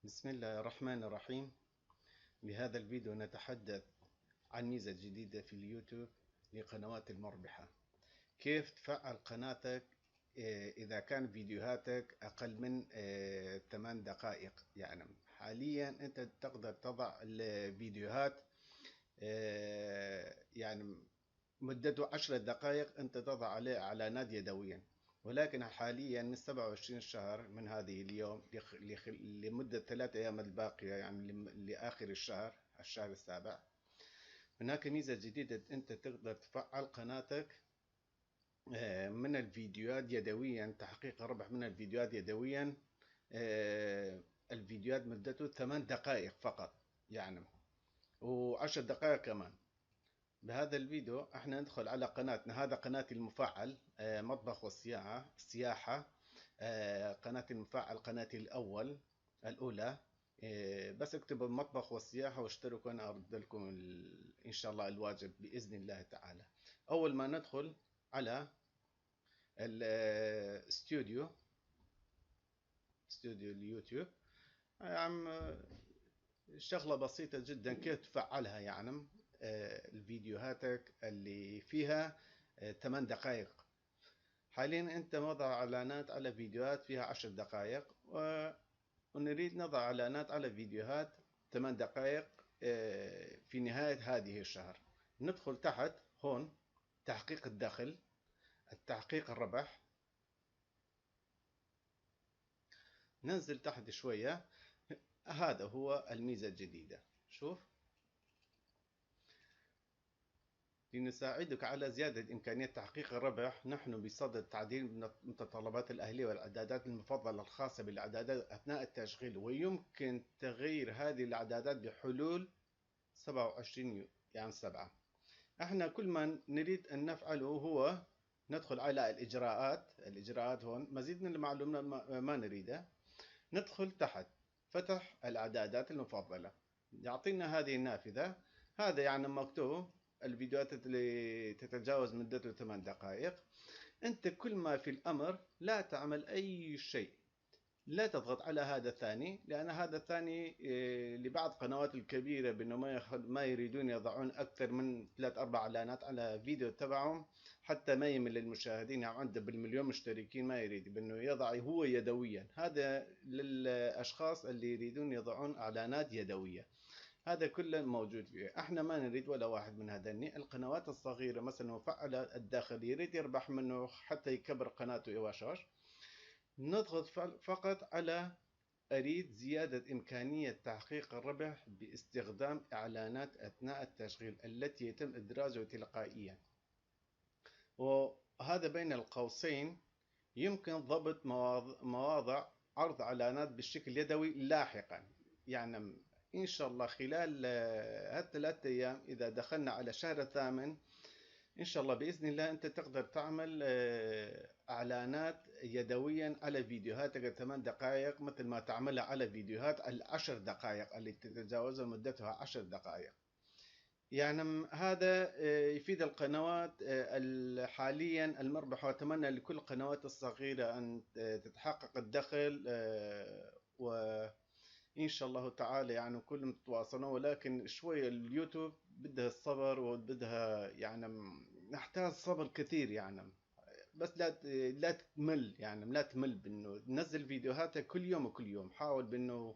بسم الله الرحمن الرحيم. بهذا الفيديو نتحدث عن ميزة جديدة في اليوتيوب لقنوات المربحة. كيف تفعل قناتك إذا كان فيديوهاتك أقل من 8 دقائق. يعني حاليا أنت تقدر تضع الفيديوهات يعني مدته 10 دقائق، أنت تضع عليه إعلانات يدويا، ولكن حاليا من 27 شهر من هذه اليوم لمدة 3 أيام الباقية، يعني لآخر الشهر السابع، هناك ميزة جديدة. أنت تقدر تفعل قناتك من الفيديوهات يدويا، تحقيق الربح من الفيديوهات يدويا. الفيديوهات مدته 8 دقائق فقط يعني، و10 دقائق كمان. بهذا الفيديو احنا ندخل على قناتنا، هذا قناتي المفعل مطبخ والسياحة. قناتي المفعل، قناتي الأولى. بس اكتبوا المطبخ والسياحة واشتركوا، أنا أرد لكم إن شاء الله الواجب بإذن الله تعالى. أول ما ندخل على الاستوديو، استوديو اليوتيوب، عم شغلة بسيطة جدا كيف تفعلها. يعني الفيديوهاتك اللي فيها 8 دقائق، حاليا انت وضع اعلانات على فيديوهات فيها 10 دقائق، ونريد نضع اعلانات على فيديوهات 8 دقائق في نهاية هذه الشهر. ندخل تحت هون تحقيق الدخل، التحقيق الربح، ننزل تحت شوية. هذا هو الميزة الجديدة. شوف، لنساعدك على زيادة إمكانية تحقيق الربح، نحن بصدد تعديل متطلبات الأهلية والإعدادات المفضلة الخاصة بالإعدادات أثناء التشغيل، ويمكن تغيير هذه الإعدادات بحلول 27 يعني 7. احنا كل ما نريد أن نفعله هو ندخل على الإجراءات هون، مزيد من المعلومات ما نريده. ندخل تحت فتح الإعدادات المفضلة، يعطينا هذه النافذة. هذا يعني مكتوب الفيديوهات اللي تتجاوز مدته 8 دقائق. أنت كل ما في الأمر لا تعمل أي شيء، لا تضغط على هذا الثاني، لأن هذا الثاني لبعض قنوات الكبيرة بأنه ما يريدون يضعون أكثر من 3-4 إعلانات على فيديو تبعهم حتى ما يمل للمشاهدين. يعني عنده بالمليون مشتركين ما يريد بأنه يضع هو يدويا. هذا للأشخاص اللي يريدون يضعون إعلانات يدوية، هذا كله موجود فيه. احنا ما نريد ولا واحد من هذني. القنوات الصغيرة مثلا مفعلة الداخل يريد يربح منه حتى يكبر قناته يواشوش، نضغط فقط على أريد زيادة إمكانية تحقيق الربح باستخدام إعلانات أثناء التشغيل التي يتم إدراجها تلقائيا. وهذا بين القوسين يمكن ضبط مواضع عرض إعلانات بالشكل اليدوي لاحقا. يعني إن شاء الله خلال هالثلاث أيام إذا دخلنا على شهر الثامن إن شاء الله بإذن الله أنت تقدر تعمل إعلانات يدويا على فيديوهاتك 8 دقائق، مثل ما تعملها على فيديوهات 10 دقائق اللي تتجاوز مدتها 10 دقائق. يعني هذا يفيد القنوات حاليا المربحة، وأتمنى لكل القنوات الصغيرة أن تتحقق الدخل، وإن شاء الله تعالى يعني كلهم تتواصلون. ولكن شوية اليوتيوب بدها الصبر، وبدها يعني نحتاج صبر كثير يعني. بس لا تمل، يعني لا تمل بانه تنزل فيديوهاتك كل يوم وكل يوم. حاول بانه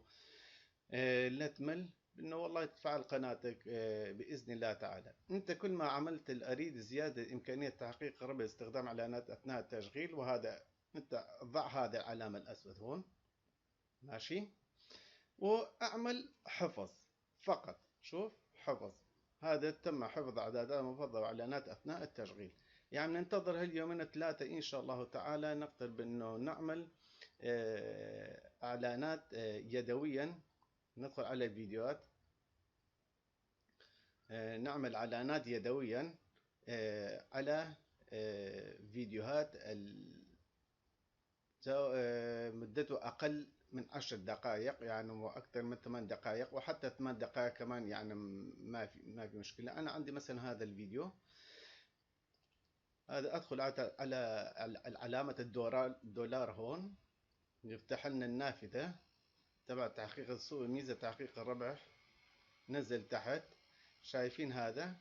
لا تمل، بانه والله تفعل قناتك باذن الله تعالى. انت كل ما عملت اريد زياده امكانيه تحقيق ربح باستخدام اعلانات اثناء التشغيل، وهذا انت ضع هذا العلامه الاسود هون، ماشي، واعمل حفظ فقط. شوف حفظ، هذا تم حفظ اعدادات مفضله واعلانات اثناء التشغيل. يعني ننتظر هاليومين 3 ان شاء الله تعالى نقدر بانه نعمل اعلانات يدويا. ندخل على الفيديوهات، نعمل اعلانات يدويا على فيديوهات مدته أقل من 10 دقائق، يعني وأكثر من 8 دقائق، وحتى 8 دقائق كمان يعني ما في مشكلة. أنا عندي مثلا هذا الفيديو، هذا أدخل على علامة الدولار هون، يفتح لنا النافذة. تبع تحقيق السوق، ميزة تحقيق الربح. نزل تحت، شايفين هذا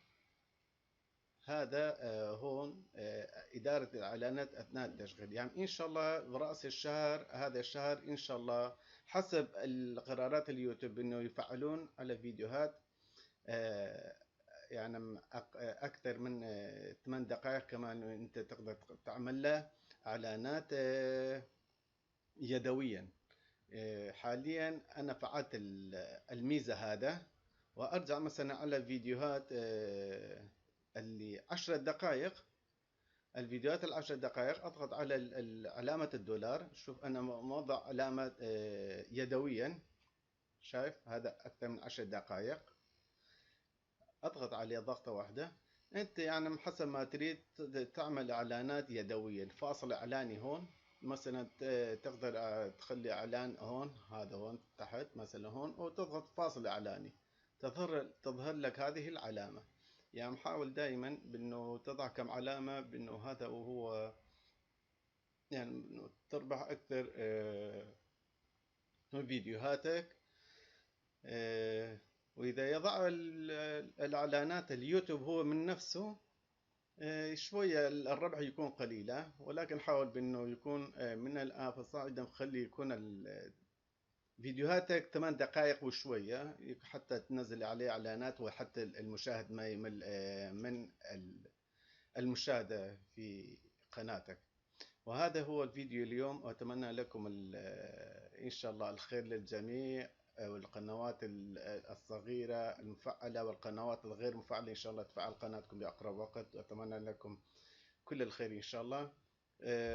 هون إدارة الإعلانات أثناء التشغيل. يعني إن شاء الله برأس الشهر، هذا الشهر إن شاء الله حسب القرارات اليوتيوب إنه يفعلون على فيديوهات آه، يعني أكثر من 8 دقائق، كمان أنت تقدر تعمل له إعلانات يدويا. حاليا أنا فعلت الميزة هذا، وأرجع مثلا على فيديوهات اللي 10 دقائق. الفيديوهات ال10 دقائق أضغط على علامة الدولار. شوف أنا موضع علامة يدويا، شايف هذا أكثر من 10 دقائق. أضغط عليه ضغطة واحدة. أنت يعني حسب ما تريد تعمل إعلانات يدويا. فاصل إعلاني هون مثلا تقدر تخلي إعلان هون، هذا هون تحت مثلا هون، وتضغط فاصل إعلاني تظهر لك هذه العلامة. يعني محاول دائما بأنه تضع كم علامة، بأنه هذا وهو يعني إنه تربح أكثر من فيديوهاتك. وإذا يضع الإعلانات اليوتيوب هو من نفسه شوية الربح يكون قليلة، ولكن حاول بأنه يكون من الآن فصاعدا خلي يكون فيديوهاتك 8 دقائق وشوية، حتى تنزل عليه إعلانات وحتى المشاهد ما يمل من المشاهدة في قناتك. وهذا هو الفيديو اليوم، وأتمنى لكم إن شاء الله الخير للجميع، والقنوات الصغيرة المفعلة والقنوات الغير مفعلة إن شاء الله تفعل قناتكم بأقرب وقت، وأتمنى لكم كل الخير إن شاء الله.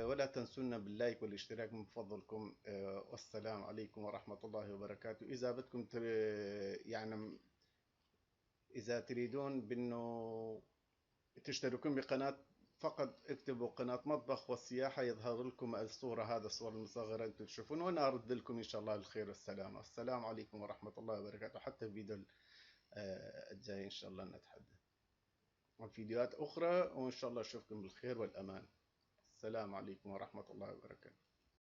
ولا تنسونا باللايك والاشتراك من فضلكم. والسلام عليكم ورحمة الله وبركاته. إذا بدكم يعني إذا تريدون بأنه تشتركون بقناة، فقط اكتبوا قناة مطبخ والسياحة يظهر لكم الصورة، هذا الصورة المصغرة أنتم تشوفون، وأنا أرد لكم إن شاء الله الخير والسلامة. السلام عليكم ورحمة الله وبركاته. حتى الفيديو الجاي إن شاء الله نتحدث عن فيديوهات أخرى، وإن شاء الله أشوفكم بالخير والأمان. السلام عليكم ورحمة الله وبركاته.